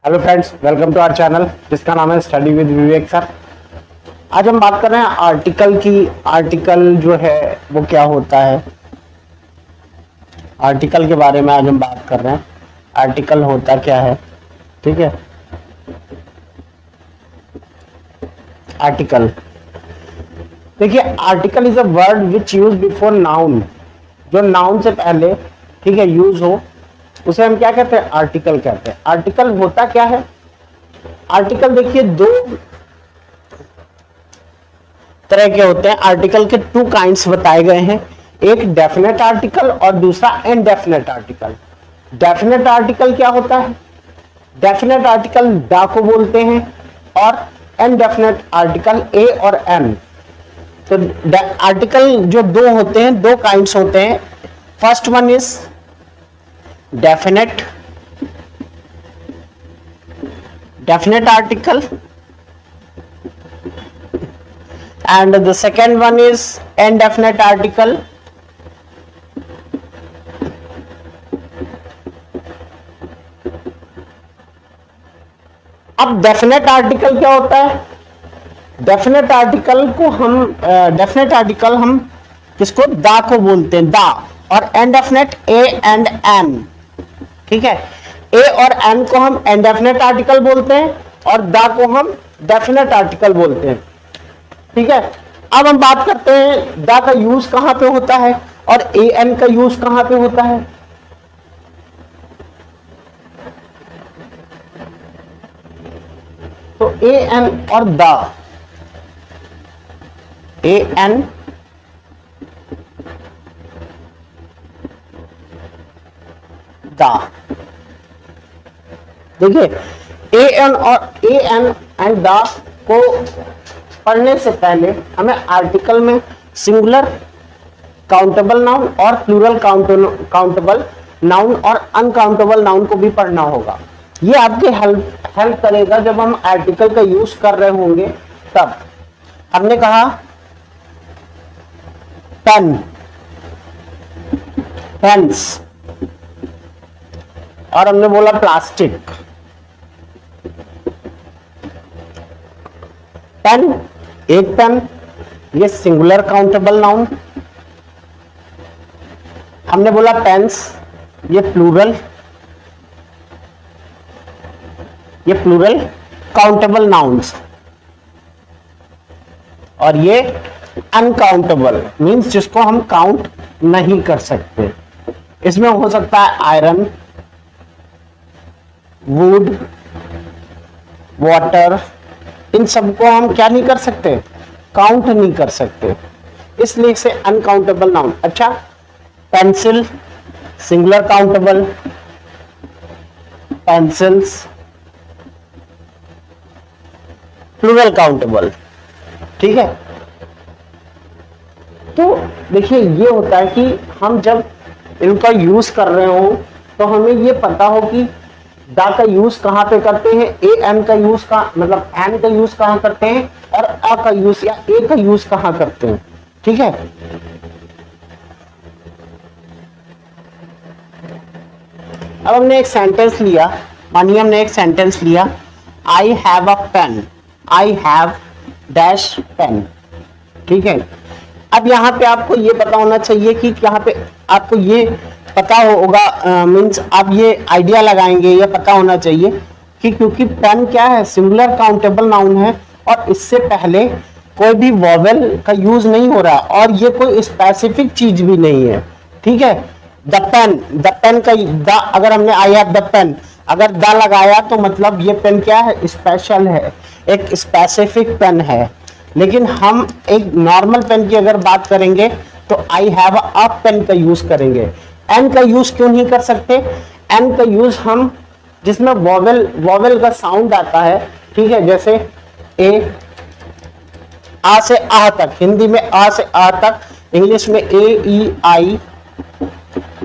Hello friends, welcome to our channel जिसका नाम है स्टडी विद विवेक सर। आज हम बात कर रहे हैं आर्टिकल की। आर्टिकल जो है वो क्या होता है, आर्टिकल के बारे में आज हम बात कर रहे हैं। आर्टिकल होता क्या है, ठीक है। आर्टिकल, देखिए, article is a word which use before noun. जो नाउन से पहले, ठीक है, यूज हो उसे हम क्या कहते हैं, आर्टिकल कहते हैं। आर्टिकल होता क्या है, आर्टिकल देखिए दो तरह के होते हैं। आर्टिकल के टू काइंड्स बताए गए हैं, एक डेफिनेट आर्टिकल और दूसरा इनडेफिनेट आर्टिकल। डेफिनेट आर्टिकल क्या होता है, डेफिनेट आर्टिकल दा को बोलते हैं और इनडेफिनेट आर्टिकल ए और एन। तो आर्टिकल जो दो होते हैं, दो काइंड्स होते हैं। First one is definite article and the second one is indefinite article. अब डेफिनेट आर्टिकल क्या होता है, डेफिनेट आर्टिकल हम किसको, दा को बोलते हैं, दा। और इनडेफिनेट ए एंड एन, ठीक है। ए और एन को हम इनडेफिनेट आर्टिकल बोलते हैं और दा को हम डेफिनेट आर्टिकल बोलते हैं, ठीक है। अब हम बात करते हैं दा का यूज कहां पे होता है और ए एन का यूज कहां पे होता है। तो ए एन और दा, ए एन दा, देखिए ए एन एंड दा को पढ़ने से पहले हमें आर्टिकल में सिंगुलर काउंटेबल नाउन और प्लूरल काउंटेबल नाउन और अनकाउंटेबल नाउन को भी पढ़ना होगा। ये आपके हेल्प करेगा जब हम आर्टिकल का यूज कर रहे होंगे। तब हमने कहा पेन, पेन्स, और हमने बोला प्लास्टिक। पेन, एक पेन, ये सिंगुलर काउंटेबल नाउन। हमने बोला पेन्स, ये प्लूरल काउंटेबल नाउन्स। और ये अनकाउंटेबल मींस जिसको हम काउंट नहीं कर सकते। इसमें हो सकता है आयरन, वुड, वाटर, इन सबको हम क्या नहीं कर सकते, काउंट नहीं कर सकते, इसलिए इसे अनकाउंटेबल नाउन। अच्छा, pencil singular countable, pencils plural countable, ठीक है। तो देखिए ये होता है कि हम जब इनका यूज कर रहे हो तो हमें ये पता हो कि दा का यूज कहां पे करते हैं, ए एन का यूज का मतलब एन का यूज कहां करते हैं और अ का यूज या ए का यूज कहां करते हैं, ठीक है। अब हमने एक सेंटेंस लिया, मानिए हमने एक सेंटेंस लिया, I have a pen, I have dash pen, ठीक है। अब यहाँ पे आपको ये पता होना चाहिए कि यहाँ पे आपको ये पता होगा, मींस आप ये आइडिया लगाएंगे, ये पता होना चाहिए कि क्योंकि पेन क्या है, सिंगुलर काउंटेबल नाउन है और इससे पहले कोई भी वॉवेल का यूज नहीं हो रहा और ये कोई स्पेसिफिक चीज भी नहीं है, ठीक है। द पेन का द, अगर हमने आई हैव द पेन अगर द लगाया तो मतलब ये पेन क्या है, स्पेशल है, एक स्पेसिफिक पेन है। लेकिन हम एक नॉर्मल पेन की अगर बात करेंगे तो आई हैव अ पेन का यूज करेंगे। एन का यूज क्यों नहीं कर सकते, एन का यूज हम जिसमें वॉवेल का साउंड आता है, ठीक है, जैसे ए, आ से आ तक, हिंदी में आ से आ तक, इंग्लिश में ए ई आई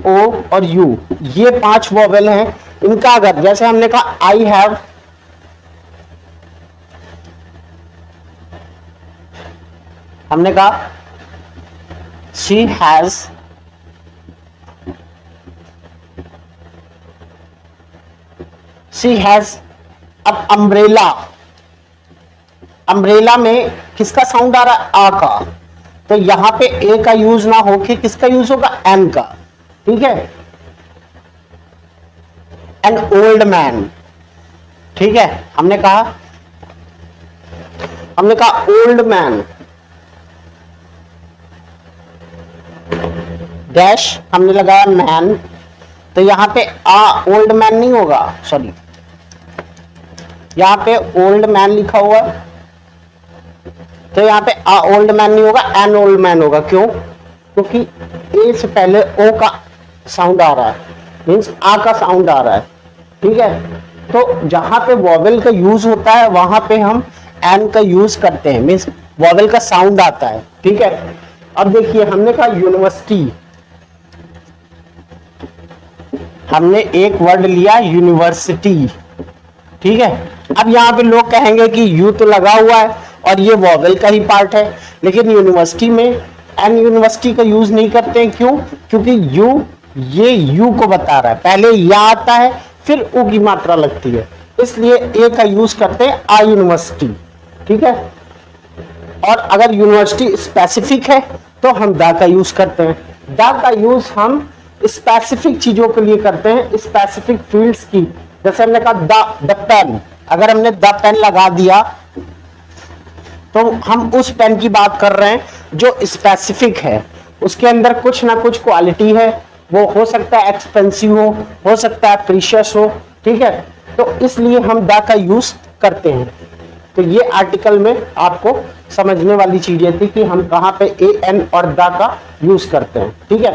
ओ और यू, ये 5 वॉवेल हैं। इनका अगर जैसे हमने कहा आई हैव, हमने कहा शी हैज, शी हैज अब अम्ब्रेला, अम्ब्रेला में किसका साउंड आ रहा है? आ का। तो यहां पे ए का यूज ना होके किसका यूज होगा? एन का। ठीक है, एन ओल्ड मैन। ठीक है, हमने कहा ओल्ड मैन डैश, हमने लगाया मैन, तो यहां पे आ ओल्ड मैन नहीं होगा, सॉरी, यहां पे ओल्ड मैन लिखा हुआ है, तो यहां पे आ ओल्ड मैन नहीं होगा, एन ओल्ड मैन होगा। क्यों? क्योंकि ए से पहले ओ का साउंड आ रहा है, मीन्स आ का साउंड आ रहा है। ठीक है, तो जहां पे वॉवेल का यूज होता है वहां पे हम एन का यूज करते हैं, मीन्स वॉवेल का साउंड आता है। ठीक है, अब देखिए हमने कहा यूनिवर्सिटी, हमने एक वर्ड लिया यूनिवर्सिटी। ठीक है, अब यहां पे लोग कहेंगे कि यू तो लगा हुआ है और ये वॉवेल का ही पार्ट है, लेकिन यूनिवर्सिटी में एन यूनिवर्सिटी का यूज नहीं करते हैं। क्यों? क्योंकि यू, ये यू को बता रहा है, पहले या आता है फिर ऊ की मात्रा लगती है, इसलिए ए का यूज करते हैं आ यूनिवर्सिटी। ठीक है, और अगर यूनिवर्सिटी स्पेसिफिक है तो हम द का यूज करते हैं। द का यूज हम स्पेसिफिक चीजों के लिए करते हैं, स्पेसिफिक फील्ड्स की। जैसे हमने कहा द पेन, अगर हमने द पेन लगा दिया तो हम उस पेन की बात कर रहे हैं जो स्पेसिफिक है, उसके अंदर कुछ ना कुछ क्वालिटी है, वो हो सकता है एक्सपेंसिव हो सकता है प्रीशियस हो। ठीक है, तो इसलिए हम द का यूज करते हैं। तो ये आर्टिकल में आपको समझने वाली चीजें थी कि हम कहाँ पे ए एन और द का यूज करते हैं। ठीक है।